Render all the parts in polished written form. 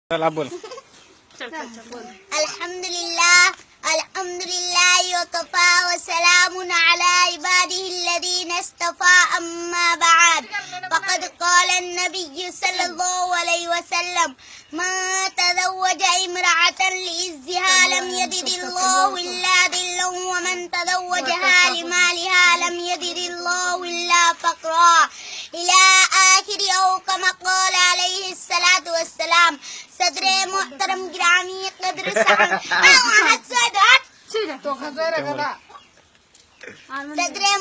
الحمدللہ وکفا وسلام علی عباده الذین اصطفى اما بعد فقد قال النبی صلی اللہ علیہ وسلم ما تزوج امرأة لعزها لم يجد الله إلا ذلا ومن تزوجها لمالها لم يجد الله إلا فقرا إلى آخر أو كما قال عليه الصلاة والسلام. صدر محترم گرامی قدر صدر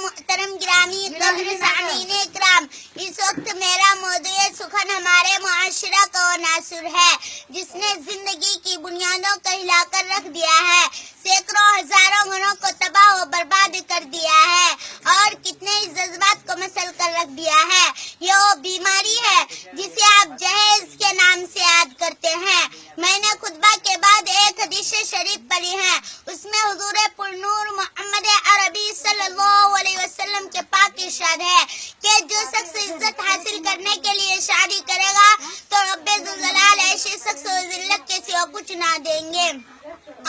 محترم گرامی قدر سامعین اکرام، اس وقت میرا موضوع سخن ہمارے معاشرہ کا عناصر ہے جس نے زندگی کی بنیادوں کو ہلا کر رکھ دیا ہے، سینکڑوں ہزاروں گھروں کو تباہ و برباد کر دیا ہے اور کتنے ہی جذبات کو مسل کر رکھ دیا ہے. یہ وہ بیماری ہے جسے آپ جہیز کے نام سے یاد کرتے ہیں. میں نے خطبہ کے بعد ایک حدیث شریف پڑھی ہے، اس میں حضور پرنور محمد عربی صلی اللہ علیہ وسلم کے پاک ارشاد ہے کہ جو شخص عزت حاصل کرنے کے لیے شادی کرے گا تو رب ذوالجلال ایسے شخص کو ذلت کے سوا کچھ نہ دیں گے،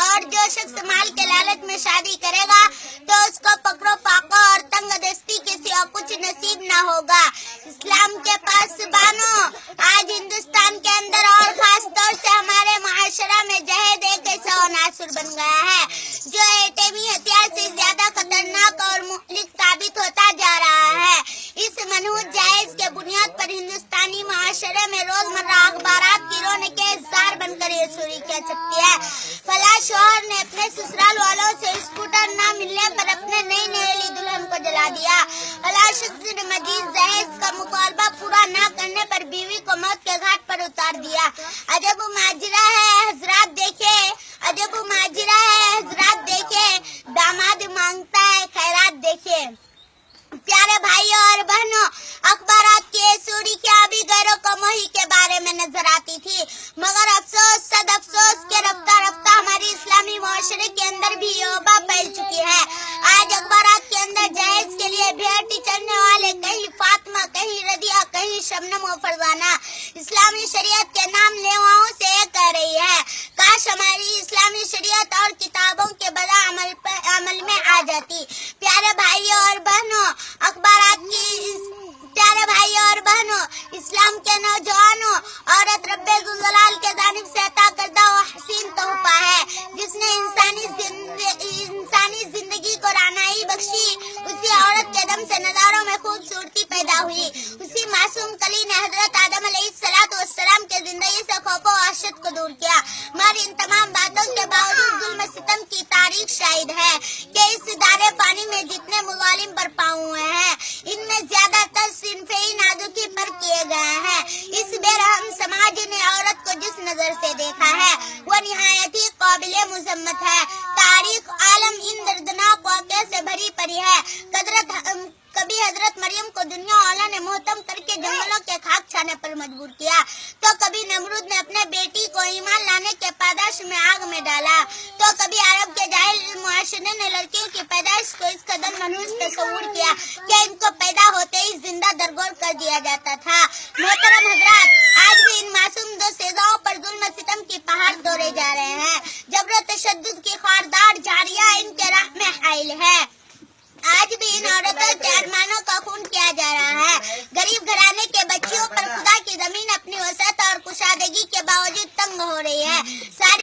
اور جو شخص مال کے لالچ میں شادی کرے گا تو اس کو پکڑو پاکو اور تنگ دستی کے سوا کچھ نصیب نہ ہوگا. اسلام کے پاسبانوں، آج ہندوستان کے اندر اور خاص طور سے ہمارے معاشرہ میں جہیز ایک ایسا عنصر بن گیا ہے جو ایٹمی ہتھیار سے زیادہ خطرناک اور مہلک ثابت ہوتا جا رہا ہے. اس منحوس جہیز کے بنیاد پر ہندوستانی معاشرے میں روزمرہ اخبارات کی رونقیں اظہار بن کر یہ سوری کہہ سکتی ہے. فلاں شوہر نے اپنے سسرال والوں سے اسکوٹر نہ ملنے پر اپنے نئی نویلی دلہن کو جلا دیا. فلاں شخص نے مزید جہیز کا مطالبہ پورا نہ کرنے پر بیوی کو موت کے گھاٹ پر اتار دیا. عجب ماجرا ہے حضرات دیکھے، عجب ماجرا ہے حضرات دیکھے، داماد مانگتا ہے خیرات دیکھے. پیارے بھائیوں اور بہنوں، اخبارات کی سوری کیا بھی غیروں کو موہی کے بارے میں نظر آتی تھی، مگر افسوس صد افسوس کے رفتہ رفتہ ہماری اسلامی معاشرے کے اندر بھی یہ وبا پھیل چکی ہے. آج اخبارات کے اندر جہیز کے لیے بھیڑتی چلنے والے کہیں فاطمہ، کہیں رضیہ، کہیں شبنم و فرزانہ اسلامی شریعت کے نام لیواؤں سے یہ کہہ رہی ہے کاش ہماری اسلامی شریعت اور کتابوں کے بجا عمل میں آ جاتی. پیارے بھائیوں اور بہنوں، اسلام کے نوجوانوں، عورت رب ذوالجلال کے جانب سے عطا کردہ وہ حسین تحفہ ہے جس نے انسانی زندگی کو رعنائی بخشی. اسی عورت کے دم سے نظاروں میں خوبصورتی پیدا ہوئی. اسی معصوم کلی نے حضرت آدم علیہ السلام کے زندگی سے خوف و وحشت کو دور کیا. مگر ان تمام باتوں کے باوجود ظلم ستم کی تاریخ شاہد ہے کہ اس دارے پانی میں جتنے مظالم برپا ہوئے ہیں ان میں زیادہ تر صنفی نازکی پر کیے گئے ہیں. اس بے رحم سماج نے عورت کو جس نظر سے دیکھا ہے وہ نہایت ہی قابل مذمت ہے. تاریخ عالم ان دردناک واقعے سے بھری پڑی ہے. کبھی حضرت مریم کو دنیا والا نے محتم کر کے جنگلوں کے خاک چھانے پر مجبور کیا، تو کبھی نمرود نے اپنے بیٹی کو ایمان لانے کے پاداش میں آگ میں ڈالا، تو کبھی عرب کے جاہل معاشرے نے لڑکیوں کی پیدائش کو اس قدر منحوس تصور کیا کہ ان کو پیدا ہوتے ہی زندہ درگور کر دیا جاتا تھا. محترم حضرات، آج بھی ان معصوم دو سزاؤں پر ظلم ستم کی پہاڑ توڑے جا رہے ہیں. جبر و تشدد کی خاردار جاریہ ان کے راہ میں حائل ہے. آج بھی ان عورتوں کے ارمانوں کا خون کیا جا رہا ہے. غریب گھرانے کے بچیوں پر خدا کی زمین اپنی وسعت اور کشادگی کے باوجود تنگ ہو رہی ہے.